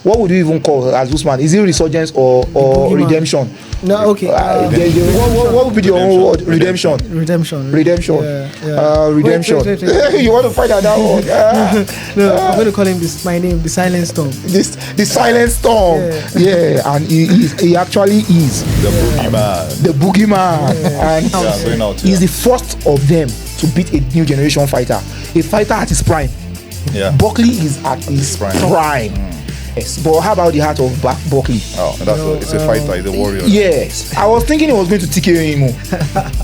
what would you even call as Usman? Is it resurgence or redemption? No, okay. What would be your own word? Redemption. Redemption. Redemption. Wait. You want to fight at that one? No, I'm going to call him my name, the Silent Storm. The Silent Storm. Yeah, and he actually is the boogeyman. And he's the first of them to beat a new generation fighter, a fighter at his prime. Yeah, Buckley is at his prime. Yes, but how about the heart of Buckley? Oh, it's a fighter, he's a warrior. Yes, I was thinking he was going to TKO him.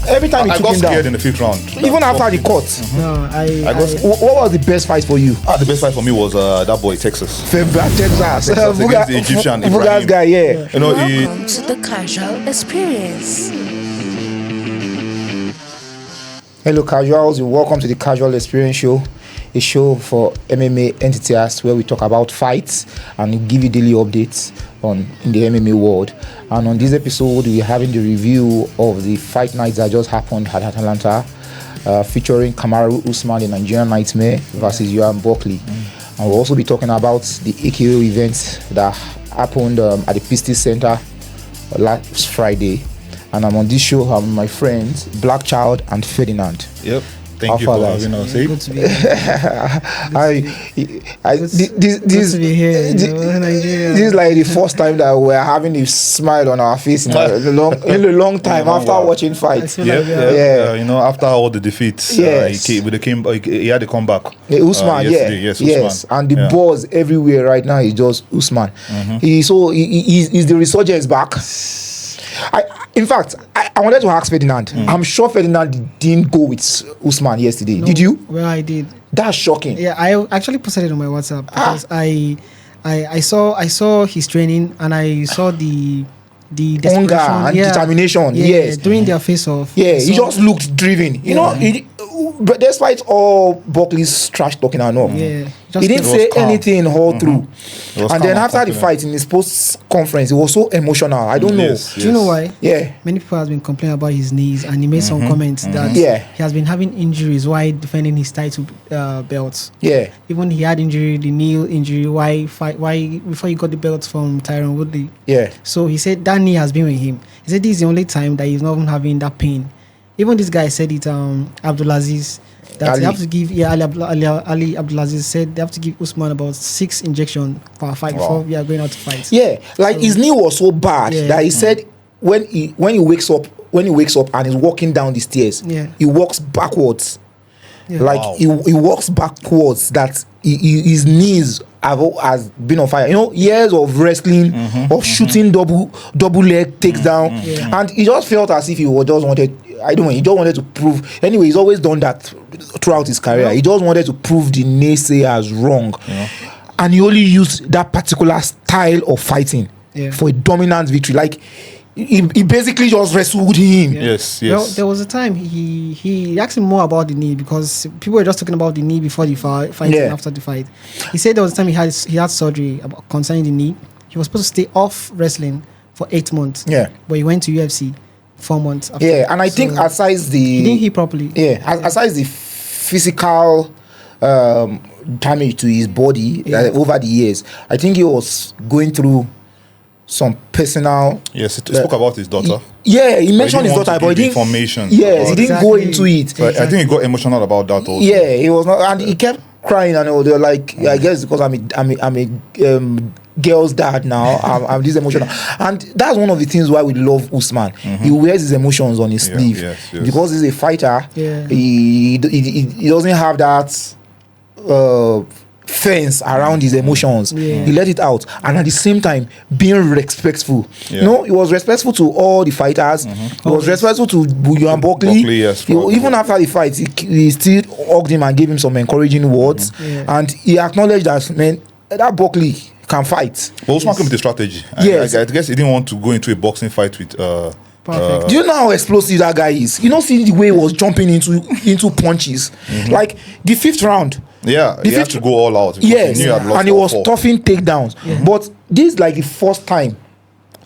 Every time he took him down. I got scared in the 5th round. Even after the cut. No, what was the best fight for you? The best fight for me was that boy Texas. Texas. Against the Egyptian Ibrahim. Guy, yeah. You know, Welcome to the Casual Experience. Hello, casuals. Welcome to the Casual Experience show. A show for MMA enthusiasts where we talk about fights and give you daily updates in the MMA world. And on this episode, we're having the review of the fight nights that just happened at Atlanta, featuring Kamaru Usman, the Nigerian Nightmare, versus Joaquin Buckley. And we'll also be talking about the AKO events that happened at the Pistis Center last Friday. And I'm on this show. I'm with my friends Blackchild and Ferdinand. Yep. Thank you for having us. Good to be here. This is like the first time that we're having a smile on our face in a long time after watching fights. Yeah. You know, after all the defeats, he had a comeback. Usman, yes. And the buzz everywhere right now is just Usman. He's the resurgence back. In fact, I wanted to ask Ferdinand. I'm sure Ferdinand didn't go with Usman yesterday. No, did you? Well, I did. That's shocking. Yeah, I actually posted it on my WhatsApp because I saw his training and I saw the hunger and determination. Yes, during their face-off. Yeah, he just looked driven. You know, but despite all Buckley's trash talking and all, he didn't say anything all through. And then after the fight in his post-conference, it was so emotional. I don't know. Do you know why? Yeah. Many people have been complaining about his knees, and he made some comments that he has been having injuries while defending his title belts. Yeah. Even he had injury, the knee injury, why before he got the belts from Tyron Woodley. Yeah. So he said that knee has been with him. He said this is the only time that he's not even having that pain. Even this guy said it, Abdulaziz, that Ali. They have to give, Ali Abdulaziz said they have to give Usman about 6 injections per fight before we are going out to fight. Yeah, like his knee was so bad that he said when he wakes up and is walking down the stairs, he walks backwards. Yeah. Like he walks backwards, that his knees has been on fire. You know, years of wrestling, of shooting double leg takedown, and he just felt as if he just wanted to prove. Anyway, he's always done that throughout his career. He just wanted to prove the naysayers wrong, and he only used that particular style of fighting for a dominant victory. Like he basically just wrestled him. Yes. Well, there was a time he asked him more about the knee because people were just talking about the knee before the fight and after the fight. He said there was a time he had surgery concerning the knee. He was supposed to stay off wrestling for 8 months. Yeah. But he went to UFC 4 months after. Yeah, and I think aside he didn't heal properly. Yeah, aside the physical damage to his body over the years, I think he was going through some personal. Yes, he spoke about his daughter. He mentioned his daughter, but he didn't. Information. Yes, he didn't go into it. So I think he got emotional about that also. Yeah, he was not, and he kept crying, and they were like, I guess because I'm a girl's dad now. I'm this emotional, and that's one of the things why we love Usman. He wears his emotions on his sleeve because he's a fighter. Yeah. He doesn't have that fence around his emotions. He let it out, and at the same time being respectful. He was respectful to all the fighters. He was respectful to Joaquin Buckley. Even after the fight, he still hugged him and gave him some encouraging words, and he acknowledged that, man, that Buckley can fight. But Usman came with a strategy. I guess he didn't want to go into a boxing fight with do you know how explosive that guy is? You don't see the way he was jumping into punches. Like the 5th round. Yeah, he had to go all out. Yes, and he was toughing takedowns. But this is like the first time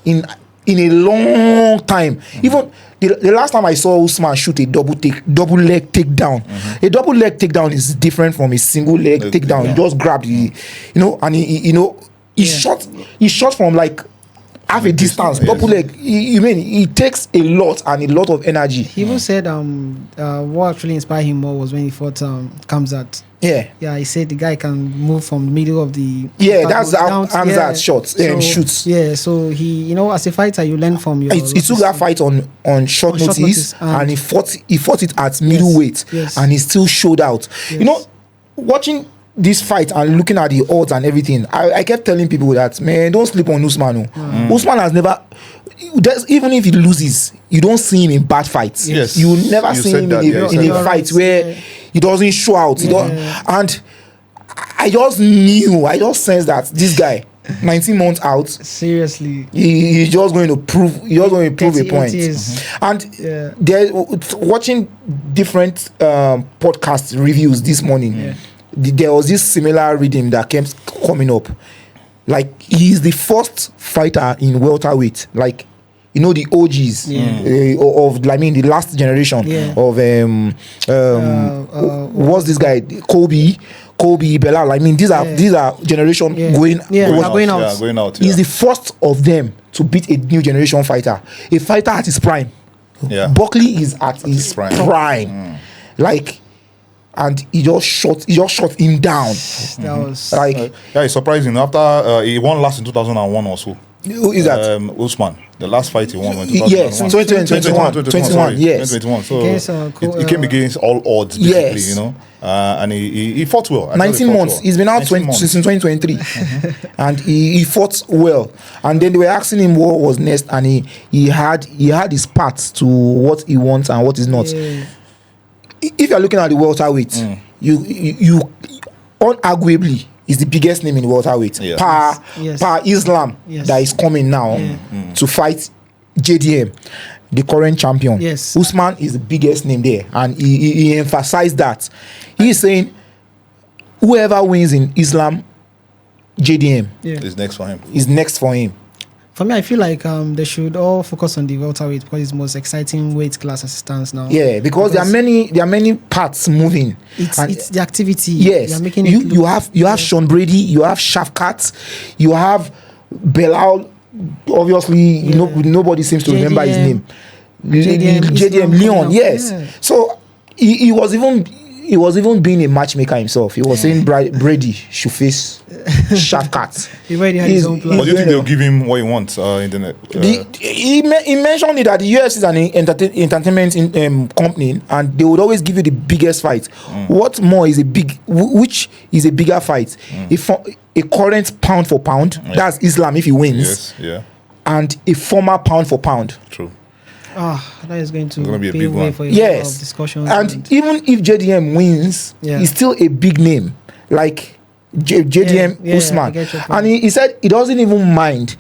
in a long time. Even the last time I saw Usman shoot a double leg takedown. A double leg takedown is different from a single leg takedown. He just grabbed the, and he shot from like half a distance, double leg. You mean it takes a lot and a lot of energy. He even said what actually inspired him more was when he fought Kamzat. Yeah, he said the guy can move from the middle of the that's how Kamzat shots and shoots. Yeah, so he, as a fighter, you learn from your. He took that fight on short notice, and he fought it at middleweight, and he still showed out. Yes. Watching this fight and looking at the odds and everything, I kept telling people that, man, don't sleep on Usman. Usman has never, even if he loses, you don't see him in bad fights. Yes. You never see him in a fight where he doesn't show out. And I just sensed that this guy, 19 months out, seriously, he's just going to prove a point. And watching different podcast reviews this morning, there was this similar reading that kept coming up. Like, he's the first fighter in welterweight, like, the OGs the last generation of what's this guy, Kobe, Belal. I mean, these are generation going out. He's the first of them to beat a new generation fighter, a fighter at his prime. Buckley is at his prime. Like, and he just shot him down. That was like, it's surprising. After he won last in 2001 or so. Who is that? Usman. The last fight he won was 2021. Yes, 2021. Yes, 2021. So it came against all odds, basically, and he fought well. 19 months. He's been out since 2023, and he fought well. And then they were asking him what was next, and he had his path to what he wants and what is not. If you're looking at the welterweight, you unarguably is the biggest name in welterweight. Per Islam that is coming now to fight JDM, the current champion. Usman is the biggest name there, and he emphasized that. He is saying whoever wins in Islam, JDM is next for him. Is next for him. For me, I feel like they should all focus on the welterweight because it's the most exciting weight class as it stands now. Yeah, because there are many parts moving. It's the activity. Yes, you have Sean Brady, you have Shafkat, you have Belal. Obviously, nobody seems to remember his name. JDM Leon. Yes, so he was even being a matchmaker himself. He was saying Brady should face Shafkat. He already had his own plan. But do you think they'll give him what he wants in the he mentioned it that the UFC is an entertainment company, and they would always give you the biggest fight. What more is which is a bigger fight? A current pound for pound, that's Islam if he wins. And a former pound for pound. True. That is going to be a big one. For a lot of discussions. And even if JDM wins, he's still a big name. Like JDM Usman. And he said he doesn't even mind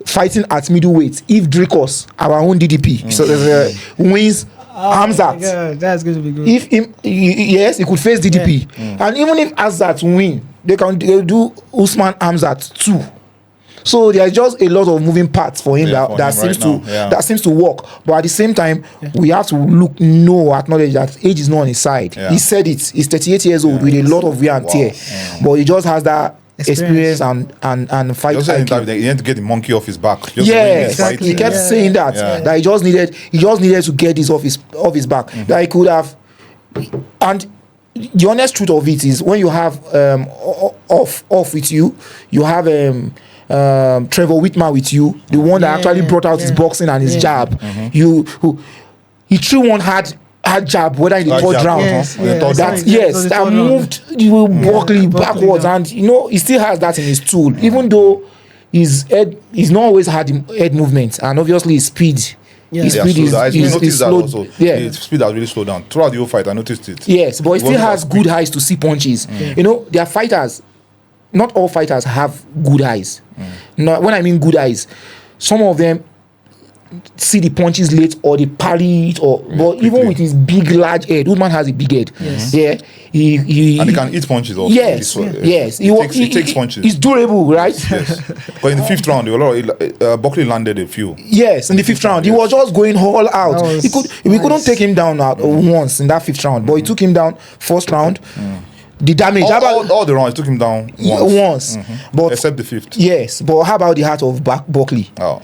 fighting at middleweight if Dricos, our own DDP, wins Hamzat. Yeah, that's going to be good. If he could face DDP. And even if Hamzat win, they'll do Usman Hamzat too. So there's just a lot of moving parts for him that seems to work. But at the same time, we have to acknowledge that age is not on his side. He said it. He's 38 years old with a lot of wear and tear. But he just has that experience and fight. Just he had to get the monkey off his back. Exactly. He kept saying that he just needed to get this off his back. That he could have. And the honest truth of it is, when you have off with you have Trevor Whitman with you, the one that actually brought out his boxing and his jab. He threw one hard jab, whether in the third round. That moved Buckley backwards, and he still has that in his tool, even though he's not always had head movement, and obviously his speed. His speed is slow. His speed has really slowed down throughout the whole fight. I noticed it. Yes, but he still has good eyes to see punches. There are fighters. Not all fighters have good eyes. No, when I mean good eyes, some of them see the punches late or they parry it, but even with his big large head, Usman has a big head. And he can eat punches also. Yes. He takes punches. He's durable, right? Yes. But in the fifth round, Buckley landed a few. Yes, in the fifth round, he was just going all out. We couldn't take him down once in that fifth round, but he took him down first round. the damage. All the rounds took him down once. But except the 5th. Yes, but how about the heart of Buckley? Oh,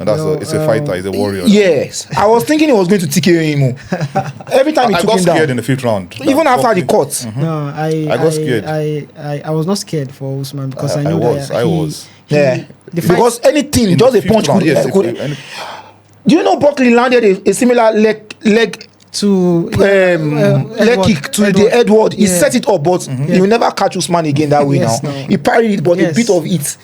and it's a fighter. He's a warrior. Yes, I was thinking he was going to TKO him. Every time he took him down, I got scared in the 5th round. Even after the cut. No, I got scared. I was not scared for Usman because I knew I was. Because anything, just a punch could. Do you know Buckley landed a similar leg to leg kick to the Edward? He set it up, but he will never catch Usman again that way now. He parried it, but a bit of it.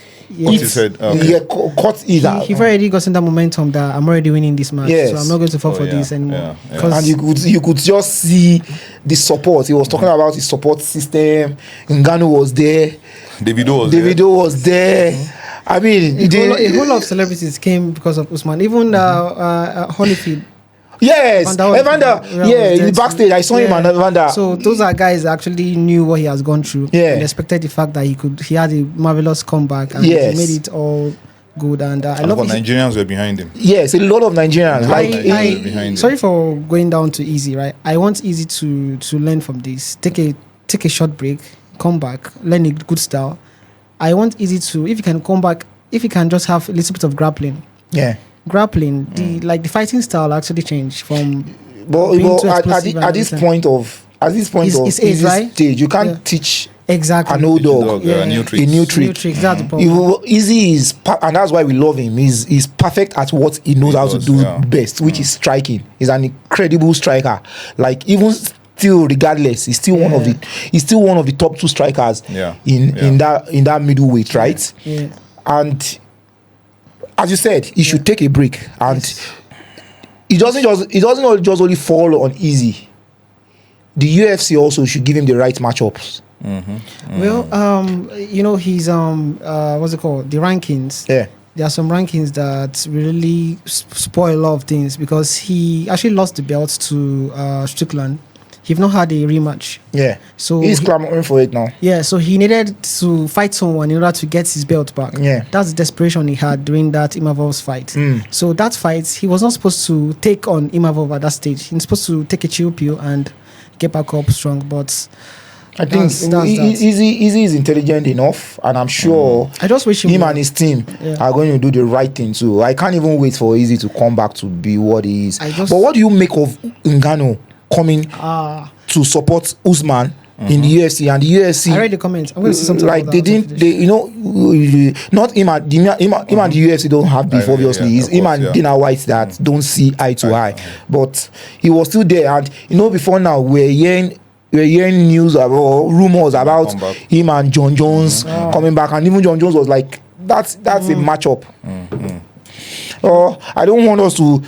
Caught it. He already got in that momentum that I'm already winning this match, so I'm not going to fall for this anymore. And you could just see the support. He was talking about his support system. Ngannou was there. Davido was there. I mean, a whole lot of celebrities came because of Usman. Even Holyfield. Yes, Evander. In the backstage, I saw him and Evander. So those are guys that actually knew what he has gone through. And expected the fact that he had a marvelous comeback and he made it all good. And I love Nigerians were behind him. Yes, a lot of Nigerians. Sorry for going down to Easy, right? I want Easy to learn from this. Take a short break, come back, learn a good style. I want Easy to, if he can come back, if he can just have a little bit of grappling. Grappling, the fighting style actually changed from. But at this point of Easy's right? stage, you can't teach exactly an old dog a new trick. That's the problem. Easy is, and that's why we love him. He's perfect at what he knows how to do best, which is striking. He's an incredible striker. Like even. Still, regardless, he's still one of the top 2 strikers in that middleweight, right? And as you said, he should take a break, and it doesn't just only fall on Easy. The UFC also should give him the right matchups. Well, he's what's it called? The rankings. There are some rankings that really spoil a lot of things because he actually lost the belt to Strickland. He've not had a rematch. So he's clamoring for it now. So he needed to fight someone in order to get his belt back. That's the desperation he had during that Imavov's fight. So that fight, he was not supposed to take on Imavov at that stage. He was supposed to take a chill pill and get back up strong. But I think Easy is intelligent enough, and I'm sure I just wish him and his team are going to do the right thing too. I can't even wait for Easy to come back to be what he is. But what do you make of Ngannou coming to support Usman in the UFC? And the UFC, I read the comments. I'm going to say something like about not him and the UFC don't have beef, obviously. It's him and Dana White that don't see eye to eye. But he was still there, and before now we're hearing news or rumors about him and John Jones coming back, and even John Jones was like, that's a matchup. I don't want us to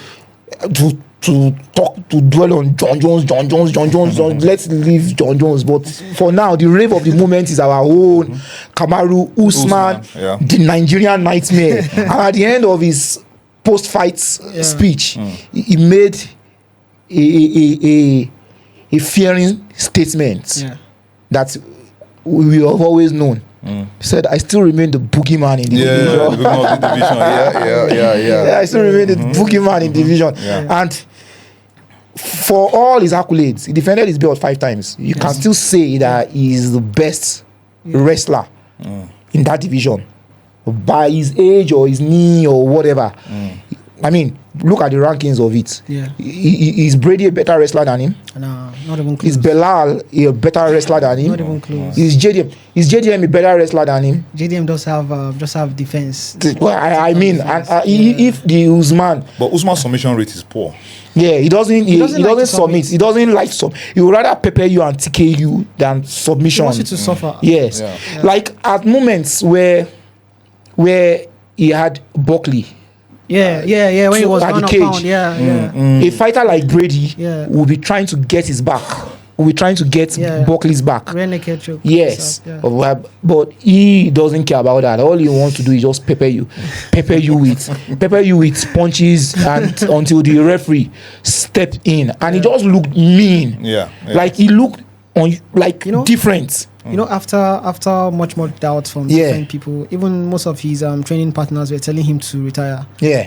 dwell on John Jones. Let's leave John Jones. But for now, the rave of the moment is our own Kamaru Usman, the Nigerian Nightmare. And at the end of his post-fight speech, he made a fearing statement that we have always known. He said, I still remain the boogeyman in the division. I still remain the boogeyman in the division. And for all his accolades, he defended his belt 5 times. You can still say that he is the best wrestler in that division by his age or his knee or whatever. I mean, look at the rankings of it. Is Brady a better wrestler than him? No, not even close. Is Belal a better wrestler than him? Not even close. Is JDM a better wrestler than him? JDM does have defense. Well, I mean, if the Usman, but Usman's submission rate is poor. He doesn't submit. He doesn't like submit. He would rather pepper you and TK you than submission. He wants you to suffer. Yes. Like at moments where he had Buckley. When he was at the cage. A fighter like Brady will be trying to get his back. Will be trying to get Buckley's back. Yes. But he doesn't care about that. All he wants to do is just pepper you with punches and until the referee step in. And he just looked mean. Like he looked different. After much more doubt from different people, even most of his training partners were telling him to retire.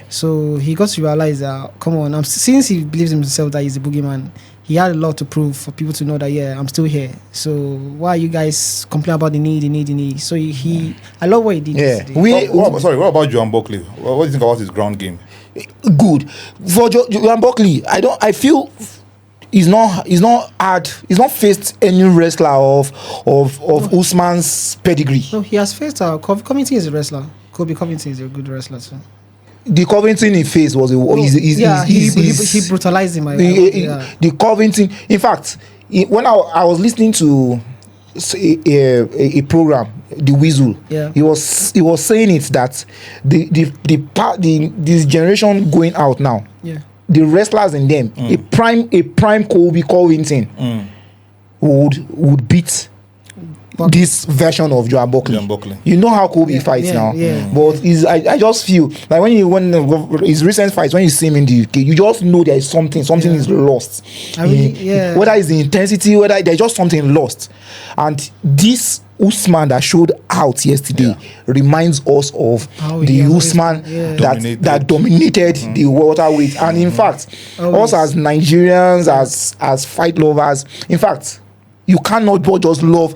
So he got to realize that, come on, since he believes in himself that he's a boogeyman, he had a lot to prove for people to know that I'm still here. So why are you guys complaining about the knee? So I love what he did. Yeah. What about Joaquin Buckley? What do you think about his ground game? Good for Joaquin Buckley. I feel he's not faced any wrestler of Usman's pedigree. No, he has faced Covington is a wrestler. Kobe Covington is a good wrestler too. The Covington he faced was he brutalized him. The Covington, in fact, when I was listening to a program, The Weasel, he was saying it that this generation going out now, the wrestlers in them, a prime Kobe Covington would beat this version of Joaquin Buckley. You know how Kobe fights now, but I just feel like when his recent fights, when you see him in the UK, you just know there is something is lost. Whether it's the intensity, whether there's just something lost, and this Usman that showed out yesterday reminds us of the Usman that dominated the welterweight. And in fact, us as Nigerians, as fight lovers, in fact, you cannot but just love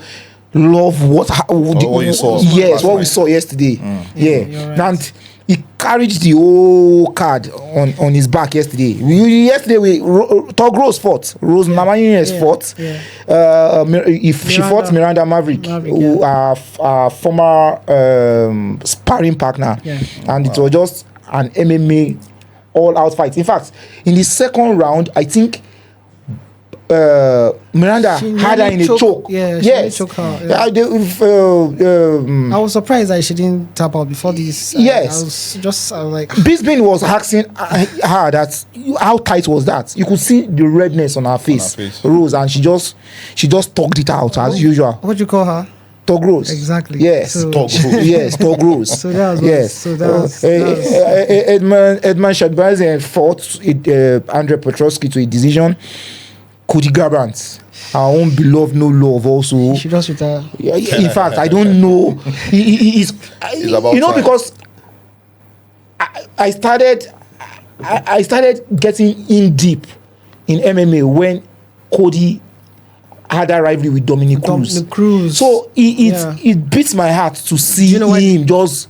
what you saw. Yes, what we saw yesterday. Right. And he carried the whole card on his back yesterday. Yesterday, Togrose fought. Rose Namajunas fought. She fought Miranda Maverick, who are former sparring partner. And it was just an MMA all-out fight. In fact, in the second round, I think Miranda had her in a choke. Yes. Choke her, I was surprised that she didn't tap out before this. I was like, Bisbee was asking her that how tight was that. You could see the redness on her face. Rose, and she just tugged it out as usual. What do you call her? Togrose. Exactly. Yes. Togrose. Yes, Togrose. So that was Edmund Shadbazi fought Andre Petrosky to a decision. Cody Garbrandt, our own beloved No Love, also. She just retired. In fact, I don't know. He's about time. Because I started getting in deep in MMA when Cody had a rivalry with Dominic Cruz. So it beats my heart to see him just.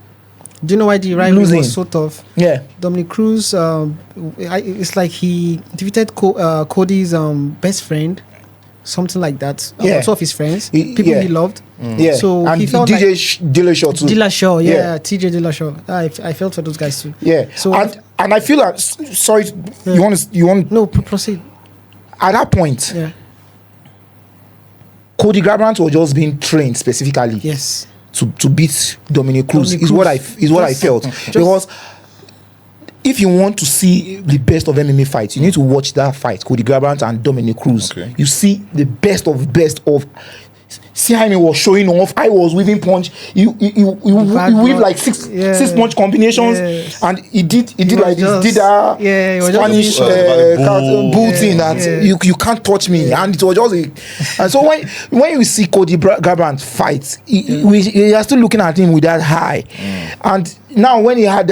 Do you know why the rivalry was so tough? Yeah. Dominic Cruz, it's like he defeated Cody's best friend, something like that. Two of his friends, people he loved. Yeah. So and he felt DJ Dillashaw too. Dillashaw, TJ Dillashaw. I felt for those guys too. Yeah. So and I feel like sorry, you want no proceed. At that point, Cody Garbrandt was just being trained specifically. Yes. To beat Dominic Cruz is what I felt. Because if you want to see the best of MMA fights, you need to watch that fight, Cody Garbrandt and Dominic Cruz. You see the best of. See how he was showing off. I was weaving punch. You weave like six punch combinations, and he did like this. Did a Spanish bull thing that you can't touch me, and it was just. And so when you see Cody Garbrandt fight, we are still looking at him with that high, and now when he had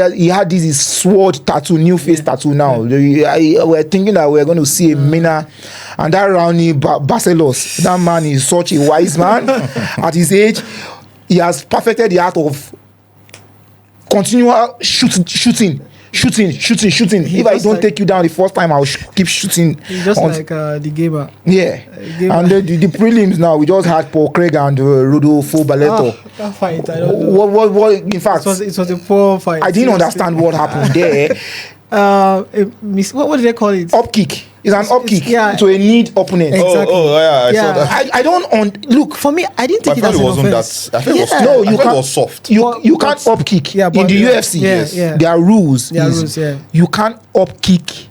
this sword tattoo, new face tattoo. Now we're thinking that we're going to see a Mina. And that Raoni Barcelos, that man is such a wise man. At his age, he has perfected the art of continual shooting. If I don't take you down the first time, I'll keep shooting. He's just like the gamer. And the prelims now, we just had Paul Craig and Rodolfo Barreto. That fight, I don't know. What in fact, it was a poor fight. I didn't understand what happened there. What did they call it? Up kick. It's an up kick to a need opponent. Exactly. I saw that. I don't look. For me, I didn't take it as an offense. I think it was soft. You can't up kick in the UFC. There are rules. You can't up kick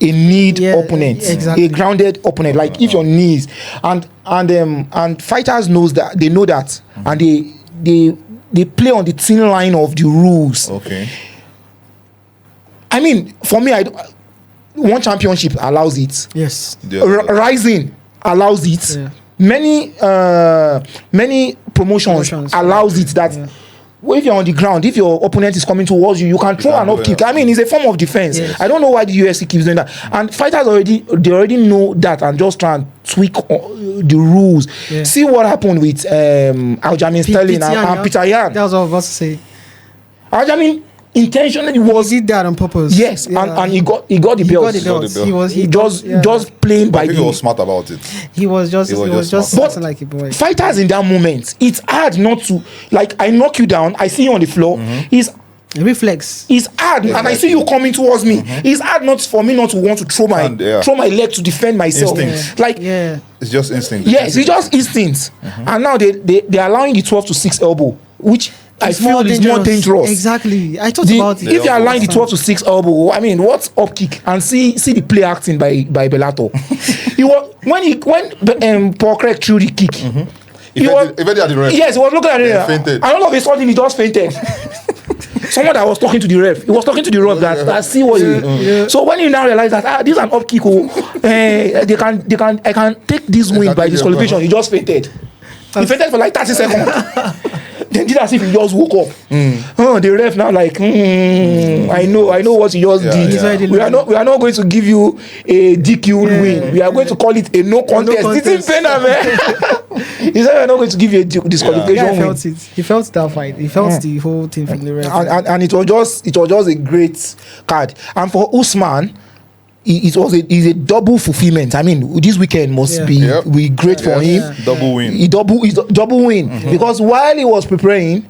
a need opponent, a grounded opponent. Like if your knees and fighters know that, and they play on the thin line of the rules. Okay. I mean, for me, one championship allows it. Yes. Rising allows it. Many promotions allows it. That if you're on the ground, if your opponent is coming towards you, you can throw an up kick. I mean, it's a form of defense. Yes. I don't know why the UFC keeps doing that. And fighters already know that and just try and tweak the rules. Yeah. See what happened with Aljamain Sterling and Peter Yan. That was what I was about to say. Aljamain intentionally He did that on purpose. Yes, and he got the belts. He got the belts. He just playing by I think he was smart about it. He was just smart. acting like a boy. Fighters in that moment, it's hard not to, like, I knock you down, I see you on the floor, it's Reflex. hard, and I see you coming towards me. It's hard not for me not to want to throw my leg to defend myself. Instinct. It's just instinct. Yes, it's just instinct. And now they're allowing the 12-6 elbow, which I feel is more dangerous. Exactly. I thought about it. If you're allowing the 12-6 elbow, I mean, what's up kick? And see the play acting by Bellator. when Paul Craig threw the kick. He was at the ref. Yes, he was looking at it. Fainted. I don't know if he saw him, he just fainted. Someone that was talking to the ref. He was talking to the ref that see what So when you now realize that this is an up kick, I can take this win by disqualification. He just fainted. He fainted for like 30 seconds. Then did as if he just woke up. The ref now like, I know what you just did. We are not going to give you a DQ win. We are going to call it a no contest. This is Pena, man. He said we are not going to give you a disqualification win. He felt that fight. He felt the whole thing from the ref. And it was just a great card. And for Usman, it's a double fulfillment. I mean, this weekend must be great for him. Double win. He double win because while he was preparing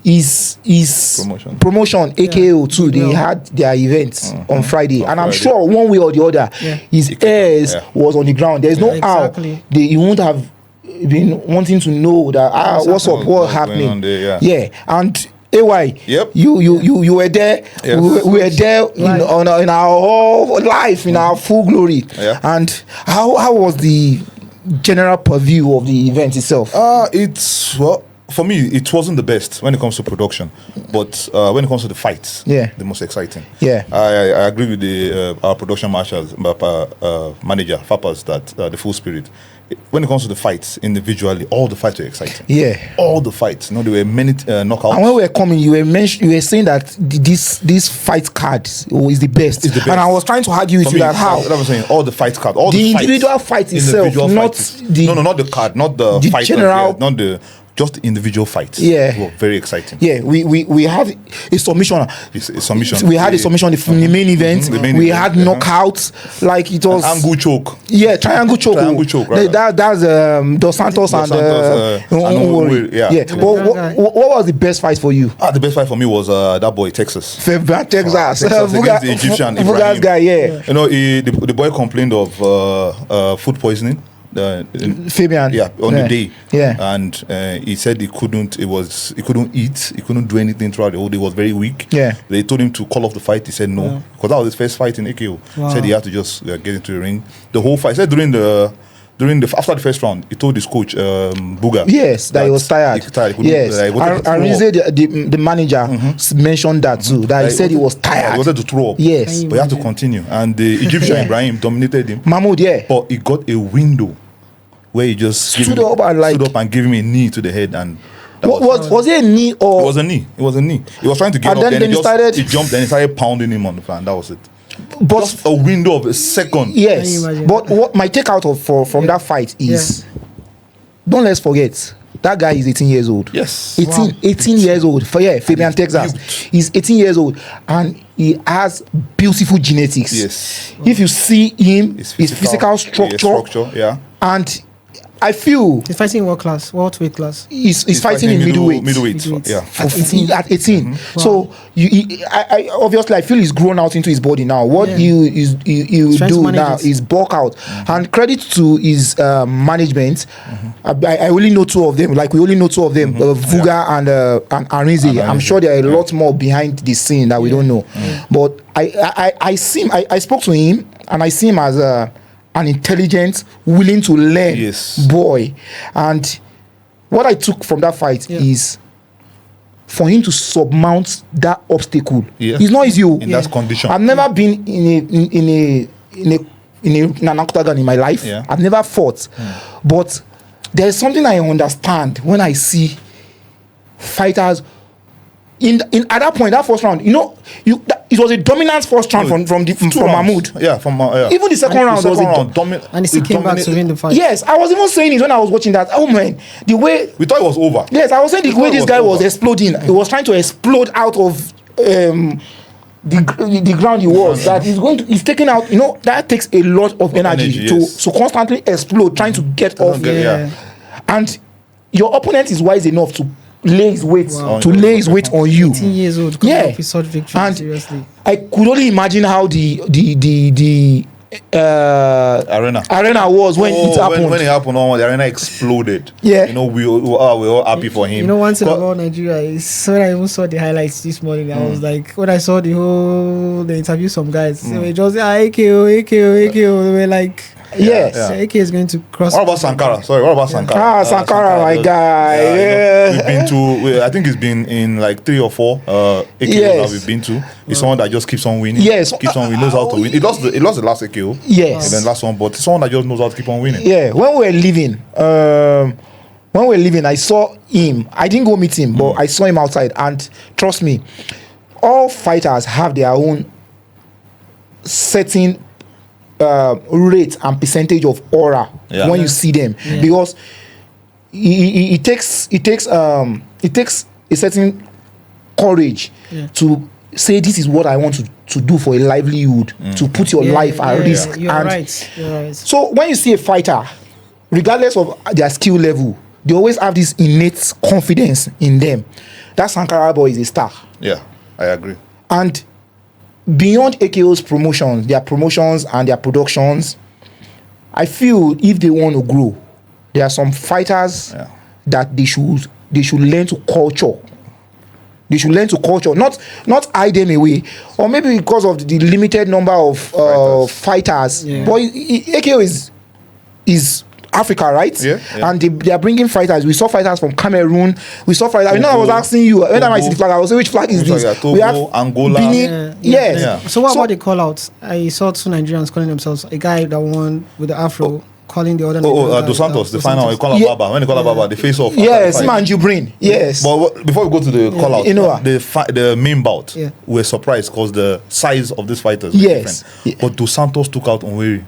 his promotion AKO too, they had their events on Friday, and I'm sure one way or the other, his heirs was on the ground. There's no how he won't have been wanting to know that what's happening. And AY, you were there. Yes. We were there in our whole life, in our full glory. And how was the general purview of the event itself? For me, it wasn't the best when it comes to production, but when it comes to the fights, the most exciting. I agree with our production manager, Fapas, that the full spirit. When it comes to the fights individually, all the fights were exciting. All the fights. There were many knockouts. And when we were coming, you were saying that this fight card is the best. And I was trying to argue with you that how. I was saying all the fight card, all the individual fight itself, not the card, not the fight, general, not the. Just the individual fights. Were very exciting. We had a submission. We had a submission in the main event. We had knockouts. Like it was angle choke. Triangle choke. Right. That's Dos Santos and But what was the best fight for you? The best fight for me was that boy Texas. Texas against the Egyptian Ibrahim guy. The boy complained of food poisoning. Fabian, the day, and he said he couldn't eat, he couldn't do anything throughout the whole day. He was very weak. They told him to call off the fight. He said no, because that was his first fight in AKO. He said he had to just get into the ring. The whole fight. He said after the first round, he told his coach Buga, that he was tired. The manager mentioned that too. That he said he was tired. He wanted to throw up. But he had to continue. And the Egyptian Ibrahim dominated him. Mahmoud, but he got a window where he just stood up and gave him a knee to the head. And was it a knee or? It was a knee. He was trying to get up, then he jumped, then he started pounding him on the floor, and that was it. But just a window of a second. Yes, but what my takeout from that fight is, don't let's forget, that guy is 18 years old. Yes. 18 years old. Fabian Texas. He's 18 years old and he has beautiful genetics. Yes. If you see him, his physical structure. And I feel he's fighting in what weight class? He's fighting in middleweight. At 18. Wow. So I obviously I feel he's grown out into his body now. What you do now is bulk out. And credit to his management. I only know two of them. We only know two of them, Vuga and Arinze. I'm sure there are a lot more behind the scene that we don't know. But I spoke to him and I see him as an intelligent, willing to learn boy. And what I took from that fight is for him to surmount that obstacle. It's not easy in that condition. I've never been in an octagon in my life. I've never fought. But there's something I understand when I see fighters at that point, that first round, it was a dominant first round from Mahmoud. Yeah, from even the second round was and he still came back to win the fight. Yes, I was even saying it when I was watching that. Oh man, the way we thought it was over. Yes, I was saying the way this guy was exploding. He was trying to explode out of the ground he was. That he's taking out. That takes a lot of energy to constantly explode, trying to get off. And your opponent is wise enough to lay his weight on you. 18 years old, coming up with such victory. And seriously, I could only imagine how the arena was when it happened. When it happened, the arena exploded. Yeah, we were all happy for him. One thing about Nigeria is when I even saw the highlights this morning, I was like, when I saw they interviewed some guys, they were just AKO. They were like, yes, AK is going to cross. What about Sankara? What about Sankara? Sankara, my guy. We've been to. I think it's been in like 3 or 4 AKOs that we've been to. It's someone that just keeps on winning. Yes, keeps on. He knows how to win. It lost the last AKO. Yes, and then last one, but it's someone that just knows how to keep on winning. Yeah, when we were leaving, I saw him. I didn't go meet him, but I saw him outside. And trust me, all fighters have their own certain rate and percentage of aura when you see them, because it takes a certain courage to say this is what I want to do for a livelihood, to put your life at risk. You're right. So when you see a fighter, regardless of their skill level, they always have this innate confidence in them. That Sankara boy is a star. Yeah, I agree. And beyond AKO's promotions and their productions, I feel if they want to grow, there are some fighters that they should learn to culture. They should learn to culture, not hide them away, or maybe because of the limited number of fighters. But AKO is Africa, right? And they are bringing fighters. We saw fighters from Cameroon. We saw fighters. Togo, I was asking you when I see the flag, I was saying, which flag is this? Togo, we have Angola. Benin. Yes. So what about the call out? I saw 2 Nigerians calling themselves, a guy that won with the afro. Calling the other Dos Santos, the final. He called Baba. When they call Baba, they face off. Yes, man, Jubrin. Yes. But before we go to the call out, the main bout, we're surprised because the size of these fighters was different. But Dos Santos took out Onweri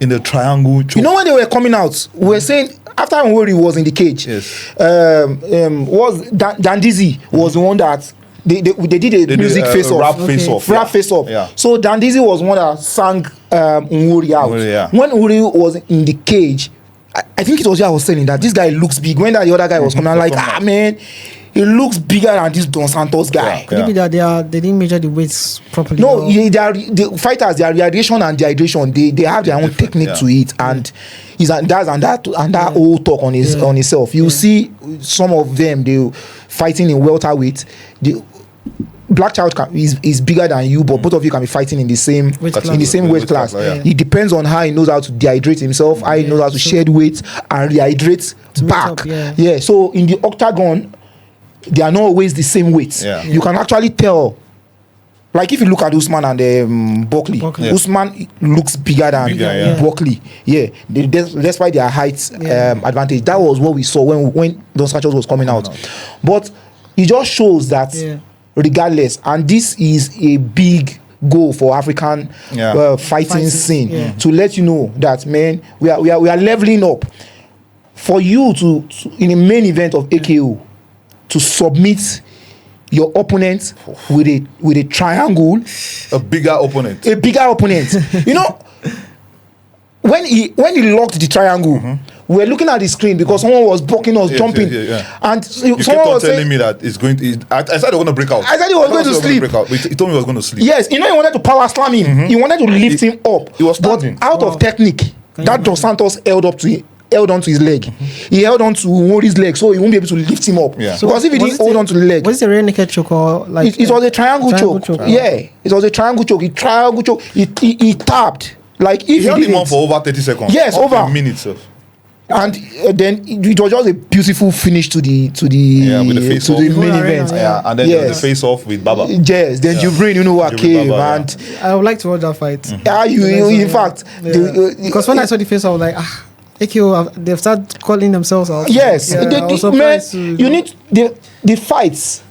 in the triangle choke. When they were coming out, we were saying after Onweri was in the cage, was Dandizi was the one that they did a music face-off. Rap face-off. Yeah. So Dandizi was one that sang Onweri out. When Onweri was in the cage, I think it was I was saying that this guy looks big. When the other guy was coming, I'm like, man, he looks bigger than this Dos Santos guy. Could it be that they didn't measure the weights properly? No, the fighters, their rehydration and dehydration, they have their own technique to it, and that whole talk on himself. You see some of them, they fighting in welterweight. Blackchild is bigger than you, but both of you can be fighting in the same weight class. It depends on how he knows how to dehydrate himself, how he knows how to shed weight and rehydrate back. So in the Octagon, they are not always the same weight. You can actually tell. Like if you look at Usman and Buckley. Usman looks bigger than Buckley. Despite their height advantage. That was what we saw when Dos Santos was coming out. But it just shows that regardless, and this is a big goal for African fighting scene, to let you know that, man, we are leveling up. For you to in a main event of AKO, to submit your opponent with a triangle, a bigger opponent. When he locked the triangle, we were looking at the screen because someone was blocking us, jumping, and someone was telling me that it's going to. I said they were going to break out. I said he was going to sleep. He told me he was going to sleep. Yes, he wanted to power slam him. He wanted to lift him up. He was standing. But out of technique, that Dos Santos held onto his leg. He held on to Wori's leg, so he won't be able to lift him up. So because if he didn't hold on to the leg, was it a rear naked choke or like it was a triangle choke? It was a triangle choke. He tapped. Like if he held him on for over 30 seconds. Yes, over a minute. And then it was just a beautiful finish to the main event. And then the face off with Baba. Yes, then Jubrin, what came, and I would like to watch that fight. In fact, because when I saw the face, I was like, AKO, they've started calling themselves out. Yes, man, you need the fights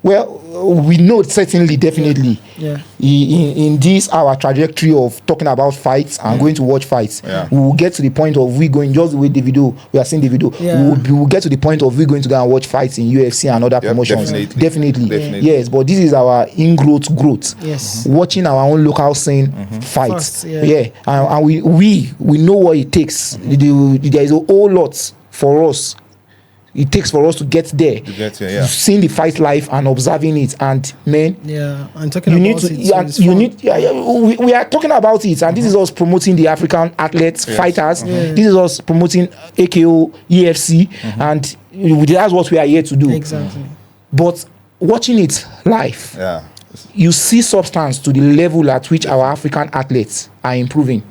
Well, we know certainly, definitely. Yeah. In this our trajectory of talking about fights and going to watch fights, we will get to the point of we going just the way Davido. We are seeing Davido. We will get to the point of we going to go and watch fights in UFC and other promotions. Definitely. Yes, but this is our growth. Yes. Watching our own local scene fights. First, and we know what it takes. There is a whole lot for us. It takes for us to get there. Seeing the fight live and observing it, and man, and talking about it. We are talking about it, and this is us promoting the African athletes, fighters. This is us promoting AKO, EFC, and that's what we are here to do. Exactly. But watching it live, you see substance to the level at which our African athletes are improving.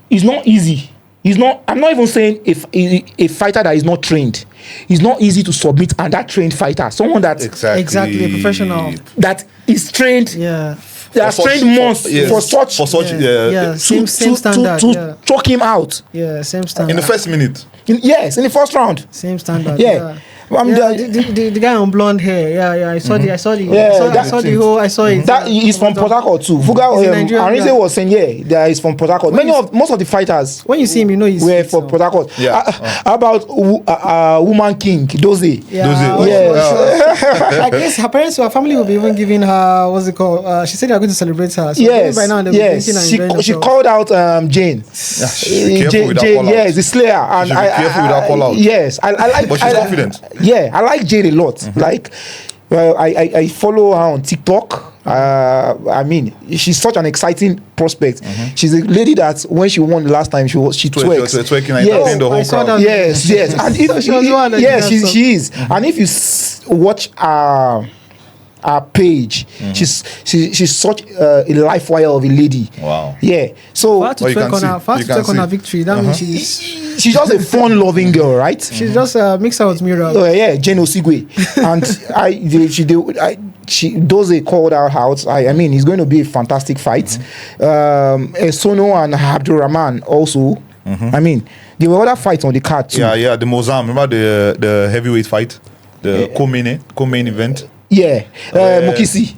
It's not easy. I'm not even saying if a fighter that is not trained, it's not easy to submit, and that trained fighter, someone that exactly a professional that is trained, they are trained months for such same standard to choke him out. Same standard in the first minute. In the first round. Same standard. The guy on blonde hair. I saw it. I saw it. That is from Port Harcourt too. Arinze was saying, that is from Port Harcourt. Most of the fighters, when you see him, you know he's were from Port Harcourt. How about Woman King Doze? I guess her parents, her family will be even giving her what's it called? She said they are going to celebrate her. So by now she called out Jane. Jane, the Slayer, and she should be careful with that call out. Yes, I like. But she's confident. Yeah, I like Jade a lot. I follow her on TikTok. I mean, she's such an exciting prospect. She's a lady that when she won the last time, she twerks. I saw that. Yes. And she is. And if you watch her page, she's such a life wire of a lady. Wow. Yeah. So far to twerk on her victory. That means she's just a fun-loving girl, right? She's just mixed out with Mira. Jane Osigwe. And she Doze called her out. I mean, it's going to be a fantastic fight. Sono and Abdurrahman also. I mean, there were other fights on the card too. The Mozam. Remember the heavyweight fight, the co-main event. Mokisi.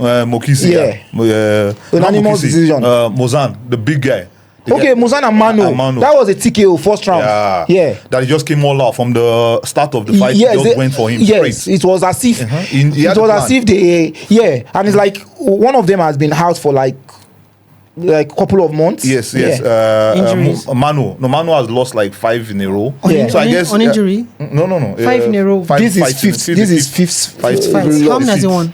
Unanimous decision. Mozan, the big guy. Mozan and Mano. That was a TKO first round. That he just came all out from the start of the fight. Just went for him straight. It was as if and it's like one of them has been out for like a couple of months. Injuries. Manu has lost like 5 in a row. So I guess on injury. No. 5 in a row. This is fifth fight. How many has he won?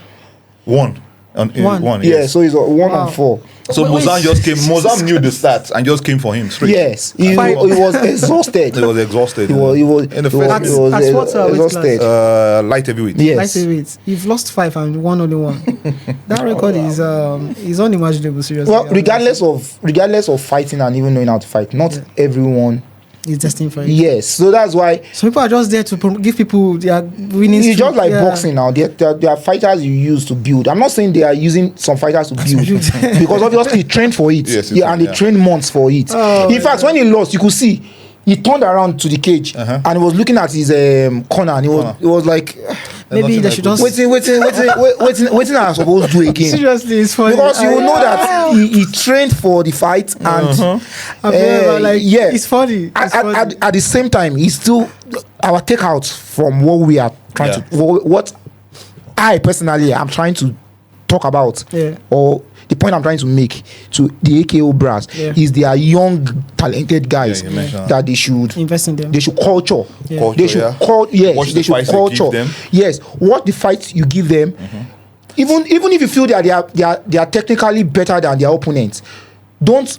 One. So he's 1 and 4. So Mozam just came. Mozam knew the stats and just came for him straight. Yes, he was exhausted. He was exhausted. He was in the first. He was exhausted. Light heavyweight. Yes. Light heavyweight. You've lost 5 and won only 1. That record is unimaginable. Seriously. Well, regardless of fighting and even knowing how to fight, not everyone is destined for it. Yes, so that's why some people are just there to give people their winning. It's just like boxing now. There are fighters you use to build. I'm not saying they are using some fighters to build because obviously he trained for it. And he trained months for it. In fact, when he lost, you could see he turned around to the cage and he was looking at his corner and he was like, maybe they should just waiting I'm supposed to do again. Seriously, it's funny because you know that he trained for the fight and it's funny. At the same time, he's still our takeout from what we are trying to what I personally am trying to talk about or the point I'm trying to make to the AKO brass is they are young, talented guys that they should invest in them. They should culture. They should they should culture. Yes, watch the fights you give them. Even if you feel that they are technically better than their opponents, don't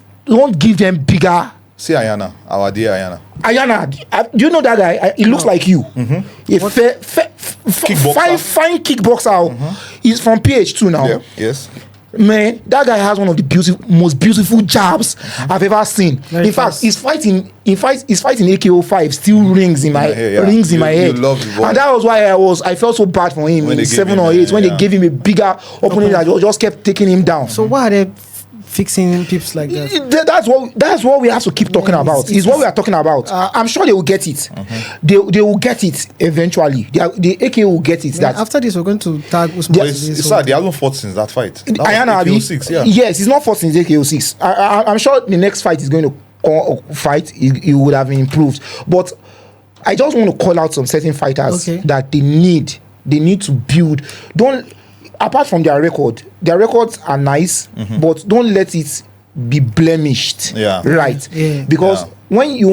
give them bigger. See Ayana, our dear Ayana. Ayana, do you know that guy? He looks like you. A fine kickboxer. He's from PH2 now. Yes. Man, that guy has one of the most beautiful jabs I've ever seen. In fact, his fighting AKO 5 still rings in my head. And that was why I felt so bad for him in 7 or 8 when they gave him a bigger opponent that just kept taking him down. So why are they fixing peeps like that. That's what we have to keep talking about. It's what we are talking about. I'm sure they will get it. They will get it eventually. The AK will get it. That after this, we're going to tag Usman. They haven't fought since that fight. Ayana AKO6, yeah. Yes, he's not fought since AKO6. I'm sure the next fight is going to fight. He would have improved. But I just want to call out some certain fighters that they need to build. Apart from their records are nice, but don't let it be blemished. Right? Yeah. Because when we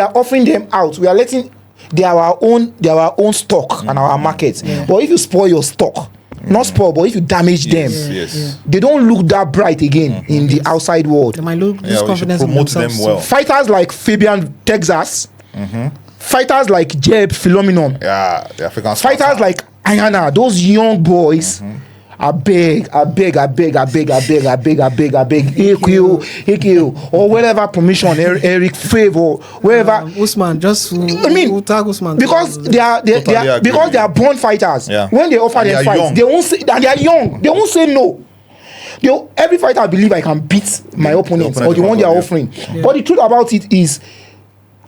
are offering them out, we are letting they are our own stock and our market. Yeah. But if you spoil your stock, not spoil, but if you damage them, they don't look that bright again in the outside world. They might lose confidence in themselves. Them well. Fighters like Fabian Texas, fighters like Jeb Phenomenon, the African fighters like Ayana, those young boys. I beg, AKO, or whatever permission, Eric Favor, wherever. Usman, tag Usman. Because they are born fighters. Yeah. When they offer them fights, they won't say, and they are young. They won't say no. Every fighter I believe I can beat my opponents or the one they are offering. Yeah. But the truth about it is,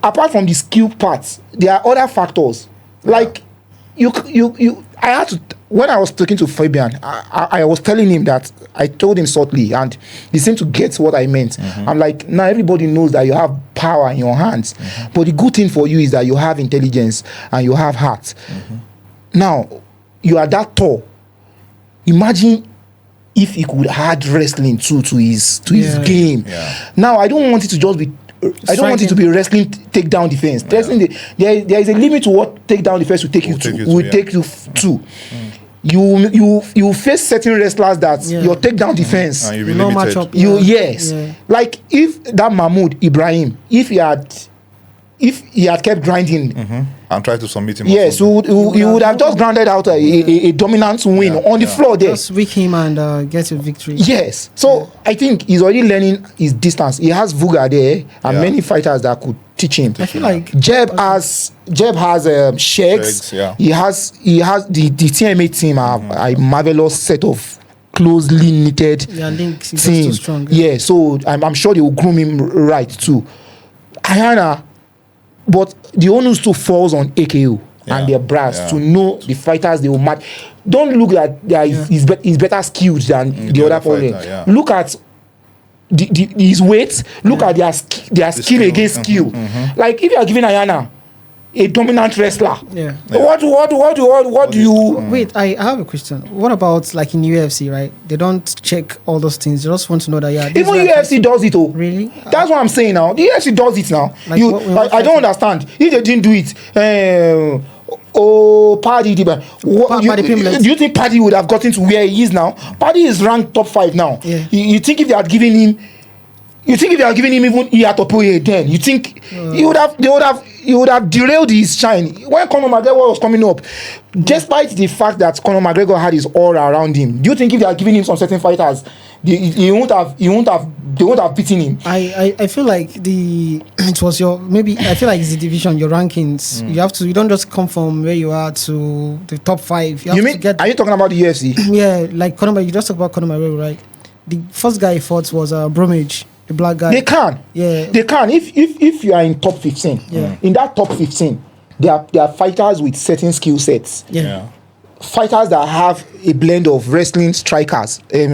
apart from the skill parts, there are other factors. Like I had to. When I was talking to Fabian, I was telling him that I told him subtly, and he seemed to get what I meant. I'm like, now everybody knows that you have power in your hands, but the good thing for you is that you have intelligence and you have heart. Now, you are that tall. Imagine if he could add wrestling to his game. Yeah. Now, I don't want it to just be. I don't want it to be wrestling takedown defense. There is a limit to what takedown defense will take you to. You face certain wrestlers that your takedown defense you no match up. Like if that Mahmoud Ibrahim, if he had kept grinding and tried to submit him, he would have just grounded out a dominant win on the floor there. Just weak him and get a victory. Yes, so I think he's already learning his distance. He has Vuga there and many fighters that could teach him. I feel like Jeb has Shakes. He has the TMA team a marvelous set of closely knitted team. So I'm sure they will groom him right too. Ayana. But the onus too falls on AKO and their brass to know the fighters they will match. Don't look at he's better skilled than the other opponent. Look at his weight. Look at their skill against skill. Like if you are giving Ayana a dominant wrestler, what do you? Wait, I have a question. What about like in UFC, right? They don't check all those things. They just want to know that even UFC does it. Really? That's what I'm saying now. The UFC does it now. Like I don't understand. If they didn't do it, Paddy. Do you think Paddy would have gotten to where he is now? Paddy is ranked top 5 now. Yeah. You think if they had given him? You think if they had given him even Iyatopoye then, you think he would have derailed his shine when Conor McGregor was coming up, despite the fact that Conor McGregor had his aura around him. Do you think if they had given him some certain fighters, they won't have beaten him? I feel like it was I feel like it's the division, your rankings. You don't just come from where you are to the top 5. Are you talking about the UFC? Yeah, like Conor. You just talk about Conor McGregor, right? The first guy he fought was Bromwich. The black guy. They can. If you are in top 15, in that top 15, there are fighters with certain skill sets. Fighters that have a blend of wrestling, striking. There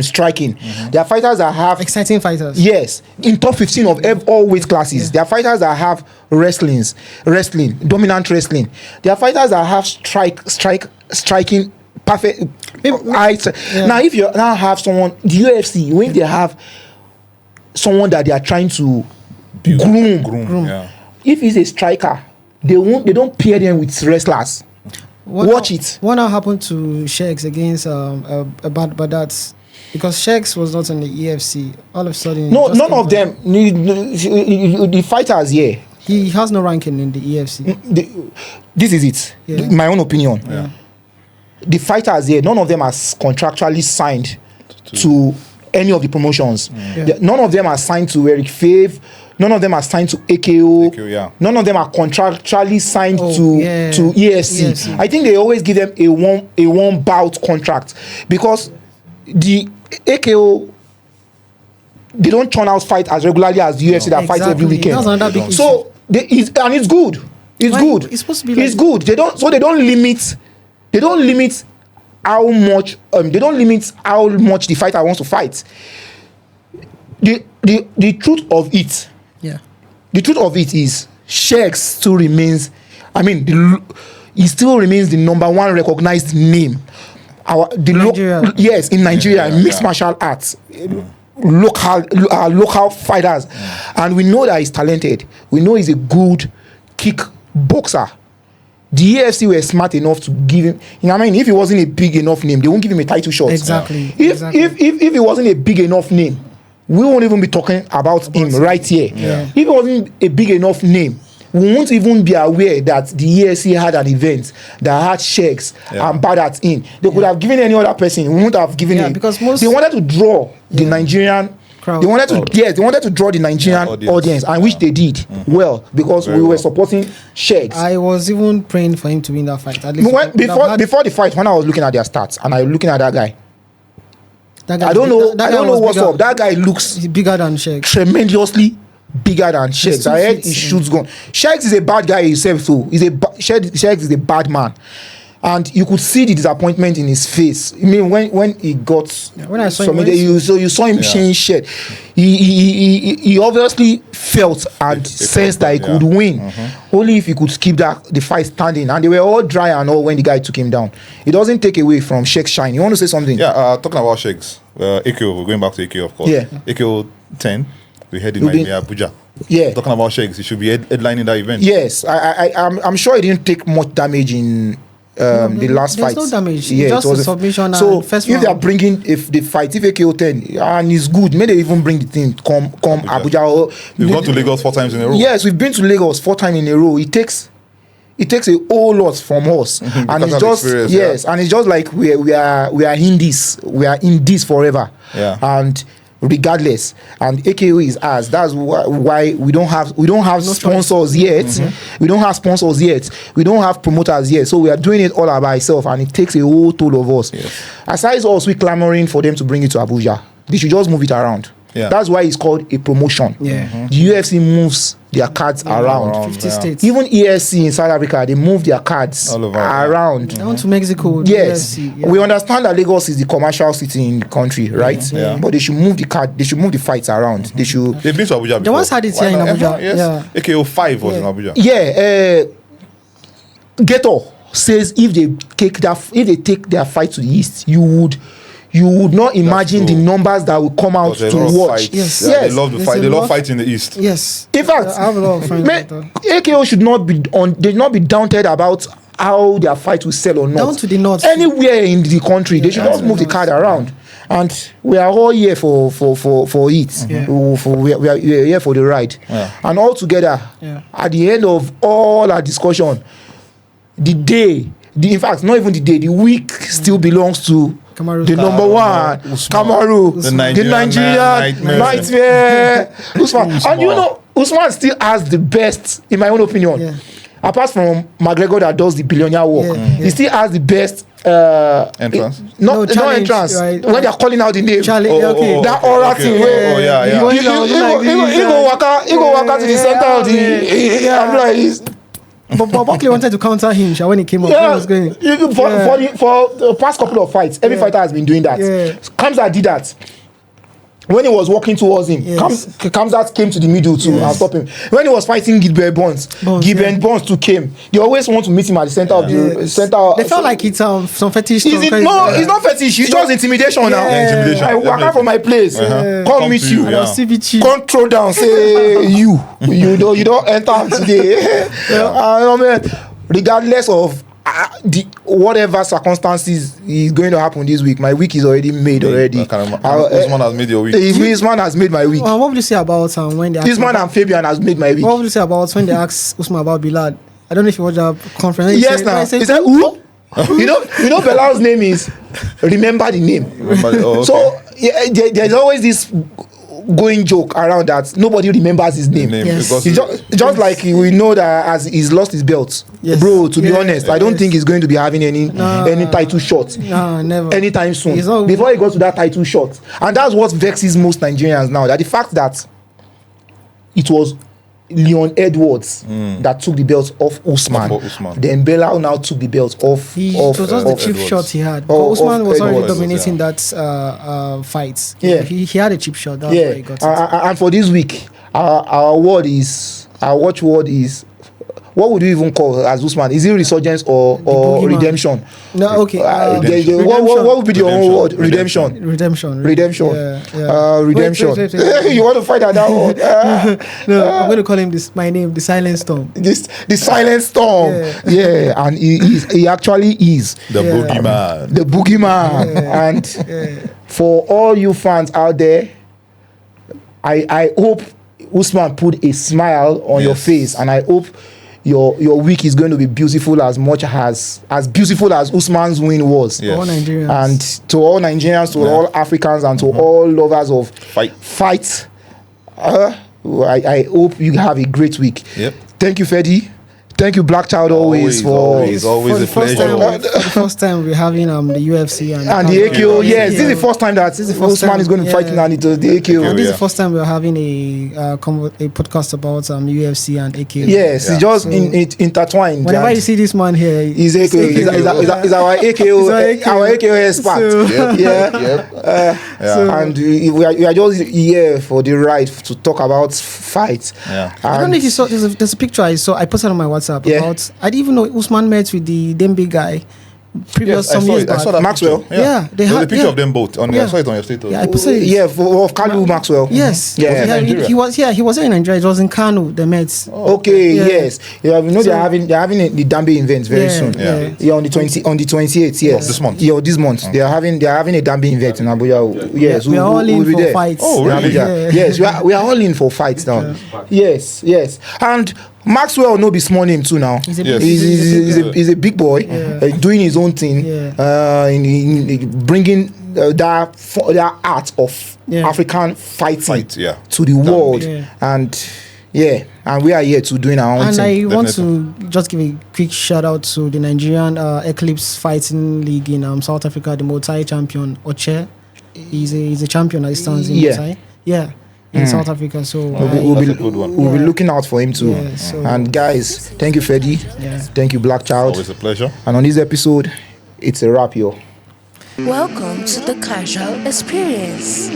are fighters that have exciting fighters. Yes, in top 15 of all weight classes. There are fighters that have wrestling, dominant wrestling. There are fighters that have striking perfect. Now, if you now have someone, the UFC, when they have someone that they are trying to groom. If he's a striker, they don't pair them with wrestlers. Watch it. What now happened to Shakes against Badat? Because Shakes was not in the EFC. All of a sudden, none of them. The fighters here. He has no ranking in the EFC. This is it. My own opinion. The fighters here, none of them are contractually signed to any of the promotions. None of them are signed to Eric Favre. None of them are signed to AKO. None of them are contractually signed to ESC. I think they always give them a one bout contract because the AKO they don't churn out fight as regularly as the UFC that fights every weekend. That's another big so and it's good. It's good. It's supposed to be. It's good. They don't limit. They don't limit how much. They don't limit how much the fighter wants to fight. The truth of it. Yeah. The truth of it is, Sheikh still remains. I mean, he still remains the number one recognized name. Yes, in Nigeria, mixed martial arts. Local fighters, and we know that he's talented. We know he's a good kick boxer. The UFC were smart enough to give him. You know what I mean? If he wasn't a big enough name, they won't give him a title shot. Exactly. If he wasn't a big enough name, we won't even be talking about him right here. Yeah. If he wasn't a big enough name, we won't even be aware that the UFC had an event that had Sheikhs and Badats in. They could have given any other person. We won't have given him. Because they wanted to draw the Nigerian crowd. They wanted to draw the Nigerian audience, and which they did well, because we were supporting Sheikhs. I was even praying for him to win that fight. At least before the fight, when I was looking at their stats and I was looking at that guy. I don't know what's up. That guy looks bigger than Sheikh. Tremendously bigger than Sheikhs. I heard he shoots gun. Sheikhs is a bad guy himself too. Sheikhs is a bad man, and you could see the disappointment in his face. I mean, when he got when I saw him, you saw him change shirt. He obviously felt and sensed that he could win. Only if he could keep the fight standing, and they were all dry and all when the guy took him down. It doesn't take away from Sheikh's shine. You want to say something? Yeah, talking about Sheikhs, AKO, we're going back to AKO, of course. Yeah. AKO 10. We had in Abuja. Yeah. Talking about Sheikhs, he should be headlining that event. Yes, I'm sure he didn't take much damage in the last fight. There's no damage. Yeah, just it was a submission. So and first if they are bringing the fight, if AKO 10 and it's good, maybe they even bring the thing come Abuja. We've gone to Lagos 4 times in a row. Yes, we've been to Lagos 4 times in a row. It takes a whole lot from us, and it's just and it's just like we are in this. We are in this forever. Yeah. And regardless, and AKO is ours. That's why we don't have sponsors yet. We don't have sponsors yet. We don't have promoters yet. So we are doing it all by ourselves, and it takes a whole toll of us. Yes. Aside us, we clamoring for them to bring it to Abuja. They should just move it around. Yeah. That's why it's called a promotion. Yeah. The UFC moves their cards around. 50 states. Even ESC in South Africa, they move their cards around. Down to Mexico. Yes, UFC, we understand that Lagos is the commercial city in the country, right? Yeah. But they should move the card. They should move the fights around. They should. They've been to Abuja before. They once had it here in Abuja. Yes. AKO 5 was in Abuja. Yeah. Geto says if they take their fight to the east, you would not imagine the numbers that will come out to watch. Yes. Yeah, they love the fight. They love fighting in the east. Yes. In fact, I have a lot of friends like that. AKO should not be They should not be daunted about how their fight will sell or not. Down to the north. Anywhere in the country, they should just move the card around. And we are all here for it. Yeah. We are here for the ride. Yeah. And all together, at the end of all our discussion, in fact, not even the day, the week still belongs to Kamaru the number one, Kamaru, the Nigerian Nightmare, Usman. And you know, Usman still has the best, in my own opinion. Yeah. Apart from McGregor that does the billionaire work, he still has the best entrance. No entrance. Right. When they are calling out the name, that aura thing. He go waka to the center of the. I'm like this. But Buckley wanted to counter him when he came up. Yeah, Was going. For the past couple of fights, every fighter has been doing that. Yeah. Kamzat did that. When he was walking towards him, Kamzat came to the middle too and stopped him. When he was fighting Gilbert Burns too came. They always want to meet him at the center of the center. They felt like it's some fetish. It's not fetish. It's just intimidation now. Intimidation. I walk out from my place. Come meet you. Control down. Say you don't enter today. Regardless of whatever circumstances is going to happen this week, my week is already made already. Usman has made your week. Usman has made my week. What would you say about when they Usman and Fabian has made my week? What would you say about when they asked Usman about Bilal? I don't know if you watched that conference. Yes, now. He said, who? you know Bilal's name is remember the name. Okay. So there's always this going joke around that nobody remembers his name. Yes. It's just like we know that as he's lost his belt. Yes. Bro, to be honest, I don't think he's going to be having any title shot never anytime soon. Before he goes to that title shot. And that's what vexes most Nigerians now. That the fact that it was Leon Edwards that took the belt off Usman. Then Belal now took the belt off. It was just the cheap shot he had. Usman was already dominating that fight. Yeah. He had a cheap shot. That's why he got it. And for this week, our watchword is, what would you even call as Usman? Is it resurgence or redemption? No, okay. What would be your own word? Redemption. Redemption. Yeah. Redemption. Wait. You want to fight that word? No, I'm going to call him my name, the Silent Storm. The Silent Storm. Yeah, and he actually is the boogeyman. The boogeyman. And for all you fans out there, I hope Usman put a smile on your face, and I hope your week is going to be beautiful as beautiful as Usman's win was. All Nigerians. And to all Nigerians, to all Africans, and to all lovers of fight, I hope you have a great week. Yep. Thank you, Ferdy. Thank you, Blackchild, always a pleasure. For the first time, we're having the UFC and the AKO. Yes, this is the first time that Usman is going to fight in and it was the AKO. And this is the first time we're having a podcast about UFC and AKO. Yes, it's just intertwined. Whenever you see this man here, he's AKO. He's our AKO. Our AKO expert. And we are just here for the right to talk about fights. I don't know if you saw. There's a picture I saw. I posted on my WhatsApp about. I didn't even know Usman met with the Dembe guy. I saw that Maxwell. They had a picture of them both. I saw it on your status. Yeah, I posted it. Of Kamaru Maxwell. Yes. He was in Nigeria. It was in Kano. They met. Okay. Yes. Yeah, we know they're having the Dambe event very soon. Yeah. On the 28th. Yes. This month. Yeah, this month. They are having a Dambe event in Abuja. Yes. We are all in for fights. Oh, really? Yes. We are all in for fights now. Yes. And Maxwell no be small name too now. He's a big boy, doing his own thing, in bringing that art of African fighting to the world, and we are here to doing our own thing. And I want to just give a quick shout out to the Nigerian Eclipse Fighting League in South Africa, the Muay champion Oche. He's a champion as it stands in Muay. In South Africa, so we'll be looking out for him too. And guys, thank you, Ferdy. Thank you, Blackchild. Always a pleasure. And on this episode, it's a wrap, yo. Welcome to the Casual Experience.